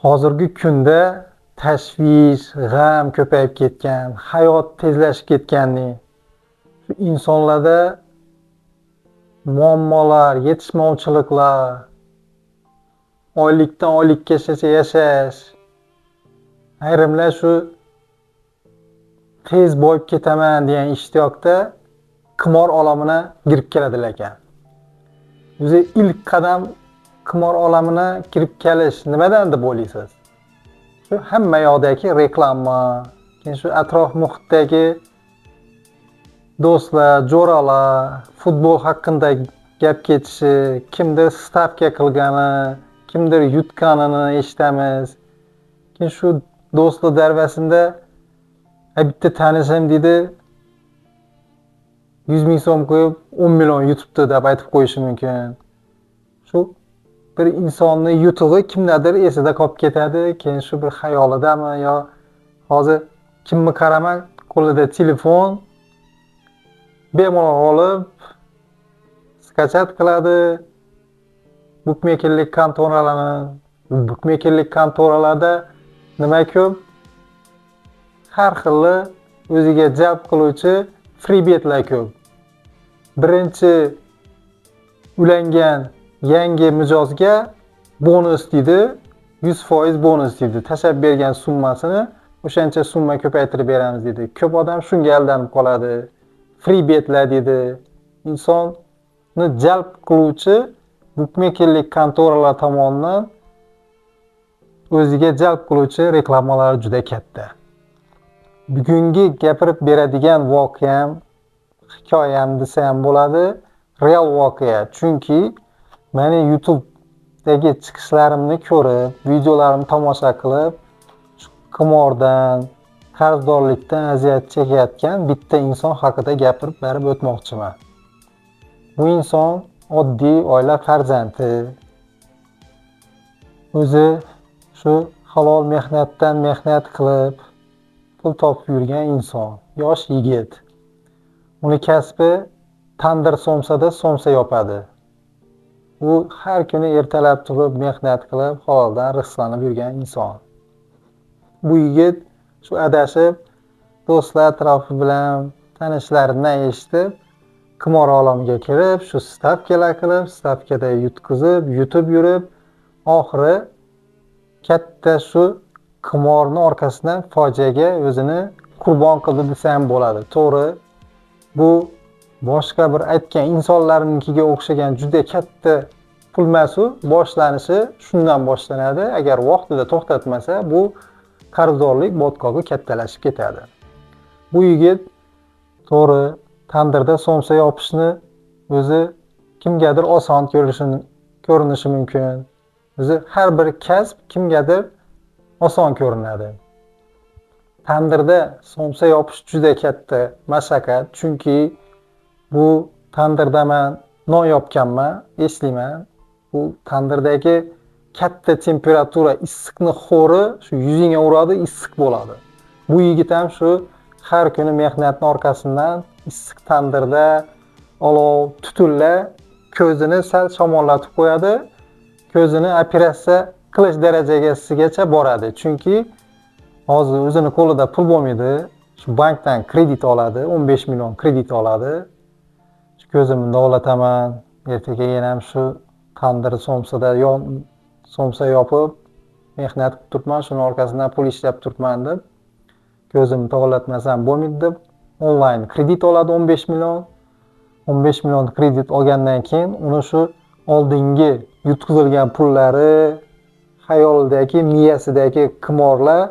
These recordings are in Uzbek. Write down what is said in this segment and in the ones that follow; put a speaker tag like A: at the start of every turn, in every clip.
A: Hozirgi kunda tashvish, g'am ko'payib ketgan, hayot tezlashib ketganning, shu insonlarda muammolar, yetishmovchiliklar, oylikdan oylikkacha yashash, ayrimlar shu tez boyib ketaman degan ishtiyoqda qimor olamina kirib keladilar ekan. O'zi ilk qadam qimor olamina kirib kelish nimadan deb o'ylaysiz? Shu hamma yoqdagi reklama, keyin shu atrof muhitdagi do'stlar, jo'ralar, futbol haqida gap ketishi, kimdir stavka qilgani, kimdir yutganini eshitamiz. Keyin shu do'stlar darvasida bitta tanishim deydi 100 ming so'm qo'yib 10 million yutibdi deb aytib qo'yishi mumkin. Shu bir insonni yutug'i kimdadir esida qolib ketadi. Keyin shu bir xayolidami yo hozir kimni qaramak qo'lida telefon bemalol olib skachat qiladi. Bukmekerlik kontoralarda nima ko'p? Har xilli o'ziga jalb qiluvchi free betlar ko'p. Birinchi ulangan yangi mijozga bonus deydi, 100% bonus deydi. Tashab bergan summasini o'shancha summa ko'paytirib beramiz deydi. Ko'p odam shunga aldanib qoladi. Free betlar deydi. Insonni jalb qiluvchi bukmekerlik kontoralar tomonidan o'ziga jalb qiluvchi reklamalar juda katta. Bugungi gapirib beradigan voqeam, hikoyam desam bo'ladi, real voqea. Chunki meni YouTube'dagi chiqishlarimni ko'rib, videolarimni tomosha qilib, qimordan, qarzdorlikdan aziyat chekayotgan bitta inson haqida gapirib berib o'tmoqchiman. Bu inson oddiy oila farzandi. O'zi shu halol mehnatdan mehnat qilib pul topib yurgan inson, yosh yigit. Uni kasbi tandir somsada somsa yopadi. U har kuni ertalab turib mehnat qilib haloldan rizqlanib yurgan inson. Bu yigit shu adashib do'stlar atrofi bilan tanishlaridan eshitib qimor olamiga kirib, shu stavkalar qilib, stavkada yutib yurib, oxiri katta shu qimorning orqasidan fojiaga o'zini qurbon qildi desam bo'ladi. To'g'ri, bu boshqa bir aytgan insonlarnikiga o'xshagan juda katta pul emas-u, boshlanishi shundan boshlanadi. Agar vaqtida to'xtatmasa, bu qarzdorlik botqog'i kattalashib ketadi. Bu yigit to'g'ri tandirda somsa yopishni o'zi kimgadir oson ko'rinishi mumkin. O'zi har bir kasb kimgadir oson ko'rinadi. Tandirda somsa yopish juda katta mashaqqat, chunki bu tandirda men non yopganman, eslayman. Bu tandirdagi katta temperatura, issiqni xo'ri shu yuzingga uradi, issiq bo'ladi. Bu yigit ham shu har kuni mehnatning orqasidan issiq tandirda olov tutunlar ko'zini sal shamollatib qo'yadi. Ko'zini operatsiya qilish darajasigacha boradi. Chunki hozir o'zini qo'lida pul bo'lmaydi. Shu bankdan kredit oladi, 15 million kredit oladi. Shu ko'zimni dovlataman, ertaga yana ham shu tandir somsa yopib mehnat qilib turibman, shuni orqasidan pul ishlab turibman deb ko'zimni dovlatmasam bo'lmaydi deb onlayn kredit oladi 15 million. 15 million kredit olgandan keyin uni shu oldingi yutkazilgan pullari, xayolidagi, miyasidagi qimorlar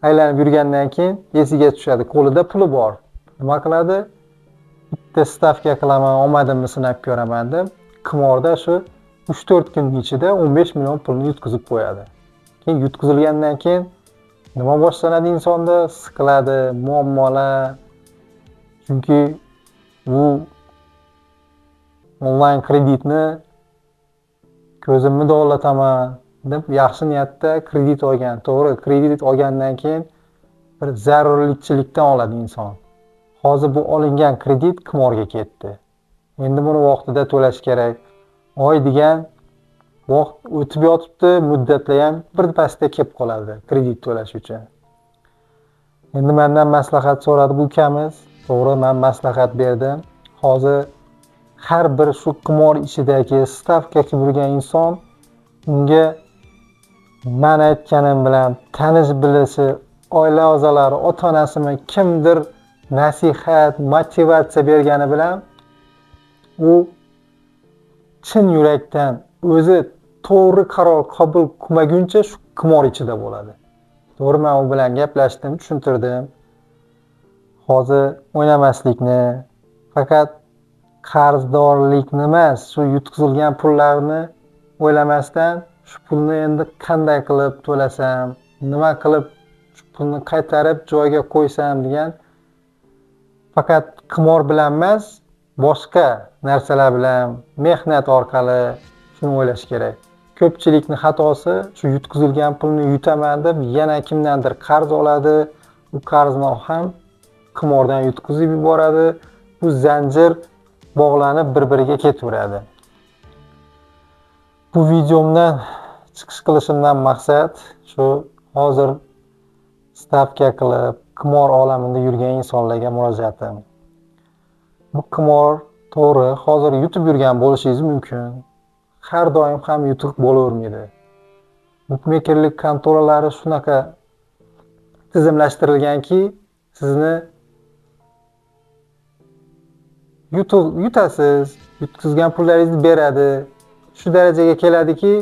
A: aylanib yurgandan keyin esiga tushadi. Qo'lida puli bor. Nima qiladi? Bitta stavka qilaman, omadimni sinab ko'raman deb qimorda shu 3-4 kun ichida 15 million pulni yutkazib qo'yadi. Keyin yutkazilgandan keyin nima boshlanadi insonda? Siqiladi, muammolar. Chunki bu onlayn kreditni ko'zimni dovlataman deb yaxshi niyatda kredit olgan. To'g'ri, kredit olgandan keyin bir zarurlikchilikdan oladi inson. Hozir bu olingan kredit qimorga ketdi. Endi buni vaqtida to'lash kerak. Oy degan Vaqt o'tib yotibdi, muddatlar ham birpasda kelib qoladi kredit to'lash uchun. Endi mendan maslahat so'radi bu ukamiz. To'g'ri, men maslahat berdim. Hozir har bir shu qimor ichidagi stavka qilib yurgan inson unga men aytganim bilan tanish bilishi, oila a'zolari, ota-onasimi kimdir nasihat, motivatsiya bergani bilan u chin yurakdan o'zi to'g'ri qaror qabul qilmaguncha shu qimor ichida bo'ladi. To'g'ri, men u bilan gaplashdim, tushuntirdim. Hozir o'ynamaslikni, faqat qarzdorlikni emas, shu yutkazilgan pullarni o'ylamasdan, shu pulni endi qanday qilib to'lasam, nima qilib shu pulni qaytarib joyiga qo'ysam degan faqat qimor bilan emas, boshqa narsalar bilan mehnat orqali shuni o'ylash kerak. Ko'pchilikning xatosi shu yutkazilgan pulni yutaman deb yana kimdandir qarz oladi, u qarzni ham qimordan yutkazib yuboradi. Bu zanjir bog'lanib bir-biriga ketaveradi. Bu videomdan chiqish qilishimdan maqsad shu hozir stavka qilib qimor olamida yurgan insonlarga murojaatim. Bu qimor to'g'ri hozir yutib yurgan bo'lishingiz mumkin. Har doim ham yutuq bo'lavermaydi. Bukmekerlik kontoralari shunaqa tizimlashtirilganki, sizni yutasiz, yutkazgan pullaringizni beradi. Shu darajaga keladiki,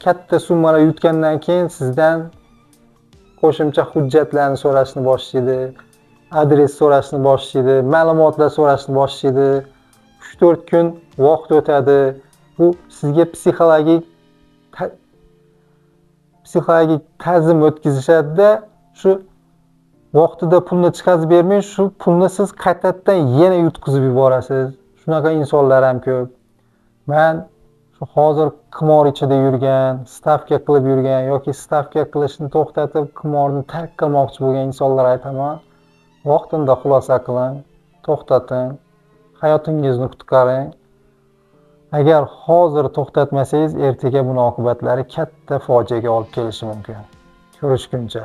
A: katta summalar yutgandan keyin sizdan qo'shimcha hujjatlarni so'rashni boshlaydi, adres so'rashni boshlaydi, ma'lumotlar so'rashni boshlaydi. 3-4 kun vaqt o'tadi. Bu sizga psixologik ta'zim o'tkazishadi-da, shu vaqtida pulni chiqarib bermay, shu pulni siz qaytadan yana yutkazib yuborasiz. Shunaqa insonlar ham ko'p. Men shu hozir qimor ichida yurgan, stavka qilib yurgan yoki stavka qilishni to'xtatib, qimorni tark qilmoqchi bo'lgan insonlarga aytaman, vaqtida xulosa qiling, to'xtating, hayotingizni qutqaring. Agar hozir to'xtatmasangiz, ertaga buning oqibatlari katta fojiaga olib kelishi mumkin. Ko'rishguncha.